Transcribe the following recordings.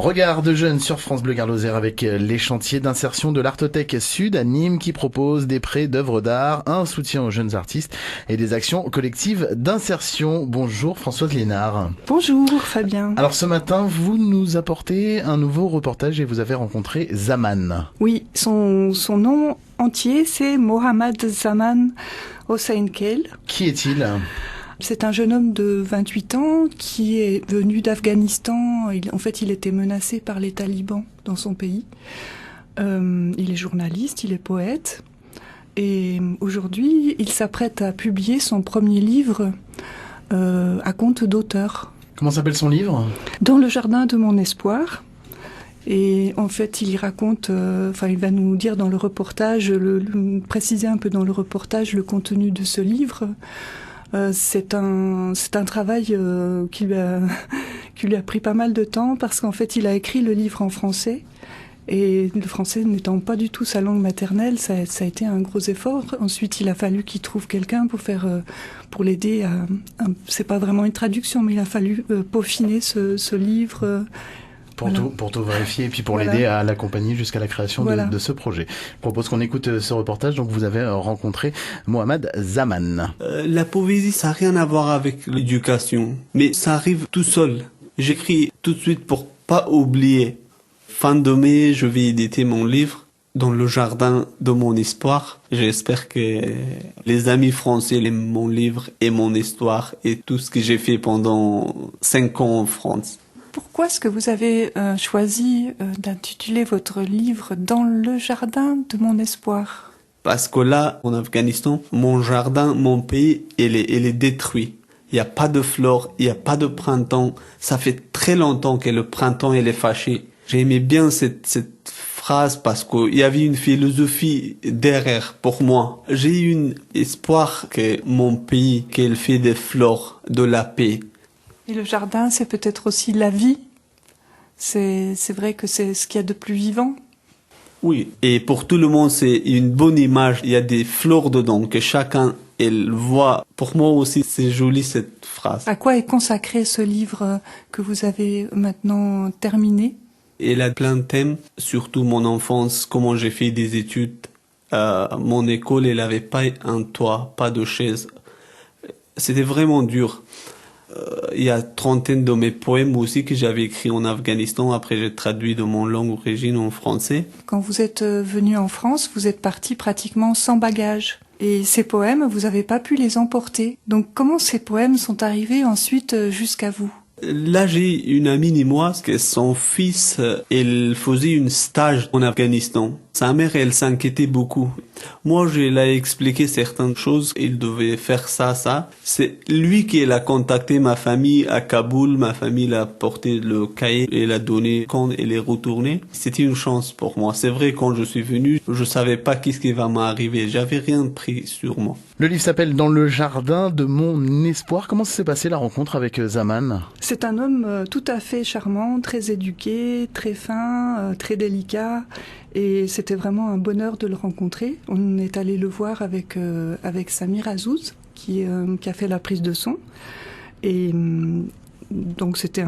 Regard de jeunes sur France Bleu Gard-Lozère avec les chantiers d'insertion de l'Artothèque Sud à Nîmes qui propose des prêts d'œuvres d'art, un soutien aux jeunes artistes et des actions collectives d'insertion. Bonjour Françoise Lénard. Bonjour Fabien. Alors ce matin, vous nous apportez un nouveau reportage et vous avez rencontré Zaman. Oui, son nom entier c'est Mohamed Zaman Hossein-Kell. Qui est-il ? C'est un jeune homme de 28 ans qui est venu d'Afghanistan. Il était menacé par les talibans dans son pays. Il est journaliste, il est poète. Et aujourd'hui, il s'apprête à publier son premier livre à compte d'auteur. Comment s'appelle son livre ? Dans le jardin de mon espoir. Et en fait, il y raconte, il va nous dire dans le reportage, préciser un peu dans le reportage le contenu de ce livre. C'est un travail qui lui a pris pas mal de temps parce qu'en fait il a écrit le livre en français et le français n'étant pas du tout sa langue maternelle, ça a été un gros effort. Ensuite il a fallu qu'il trouve quelqu'un pour l'aider c'est pas vraiment une traduction mais il a fallu peaufiner ce livre. Pour tout vérifier et puis pour l'aider à l'accompagner jusqu'à la création de ce projet. Je propose qu'on écoute ce reportage. Donc vous avez rencontré Mohamed Zaman. La poésie, ça n'a rien à voir avec l'éducation, mais ça arrive tout seul. J'écris tout de suite pour pas oublier. Fin de mai, je vais éditer mon livre dans le jardin de mon espoir. J'espère que les amis français aiment mon livre et mon histoire et tout ce que j'ai fait pendant 5 ans en France. Pourquoi est-ce que vous avez choisi d'intituler votre livre « Dans le jardin de mon espoir » ? Parce que là, en Afghanistan, mon jardin, mon pays, il est détruit. Il n'y a pas de fleurs, il n'y a pas de printemps. Ça fait très longtemps que le printemps il est fâché. J'aimais bien cette phrase parce qu'il y avait une philosophie derrière pour moi. J'ai eu un espoir que mon pays, qu'il fait des fleurs, de la paix. Et le jardin, c'est peut-être aussi la vie. C'est vrai que c'est ce qu'il y a de plus vivant. Oui, et pour tout le monde, c'est une bonne image. Il y a des fleurs dedans que chacun elle voit. Pour moi aussi, c'est joli cette phrase. À quoi est consacré ce livre que vous avez maintenant terminé ? Il a plein de thèmes, surtout mon enfance, comment j'ai fait des études. Mon école, elle n'avait pas un toit, pas de chaise. C'était vraiment dur. Il y a 30 de mes poèmes aussi que j'avais écrits en Afghanistan. Après, j'ai traduit de mon langue d'origine en français. Quand vous êtes venu en France, vous êtes parti pratiquement sans bagages. Et ces poèmes, vous n'avez pas pu les emporter. Donc, comment ces poèmes sont arrivés ensuite jusqu'à vous ? Là, j'ai une amie et moi, que son fils, elle faisait un stage en Afghanistan. Sa mère, elle s'inquiétait beaucoup. Moi, je lui ai expliqué certaines choses. Il devait faire ça. C'est lui qui a contacté ma famille à Kaboul. Ma famille l'a porté le cahier et l'a donné quand elle est retournée. C'était une chance pour moi. C'est vrai, quand je suis venu, je savais pas qu'est-ce qui va m'arriver. J'avais rien pris sur moi. Le livre s'appelle « Dans le jardin de mon espoir ». Comment s'est passée la rencontre avec Zaman ? C'est un homme tout à fait charmant, très éduqué, très fin, très délicat. Et c'était vraiment un bonheur de le rencontrer. On est allé le voir avec Samir Azouz, qui a fait la prise de son. Et donc c'était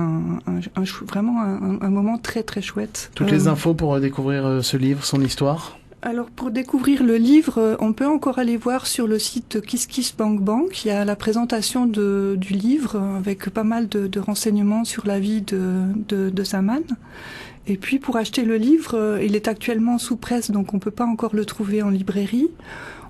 vraiment un moment très très chouette. Toutes les infos pour découvrir ce livre, son histoire ? Alors pour découvrir le livre, on peut encore aller voir sur le site KissKissBankBank. Il y a la présentation du livre avec pas mal de renseignements sur la vie de Zaman. Et puis pour acheter le livre, il est actuellement sous presse, donc on peut pas encore le trouver en librairie.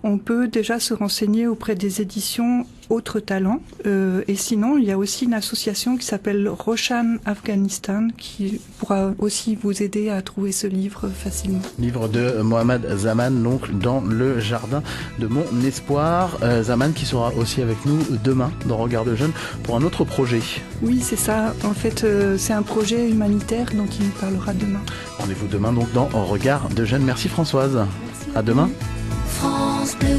On peut déjà se renseigner auprès des éditions Autres Talents. Et sinon, il y a aussi une association qui s'appelle Roshan Afghanistan qui pourra aussi vous aider à trouver ce livre facilement. Livre de Mohamed Zaman, donc dans le jardin de mon espoir. Zaman qui sera aussi avec nous demain dans Regard de Jeunes pour un autre projet. Oui, c'est ça. En fait, c'est un projet humanitaire dont il nous parlera demain. Rendez-vous demain donc dans Regard de Jeunes. Merci Françoise. Merci à demain. France Bleu.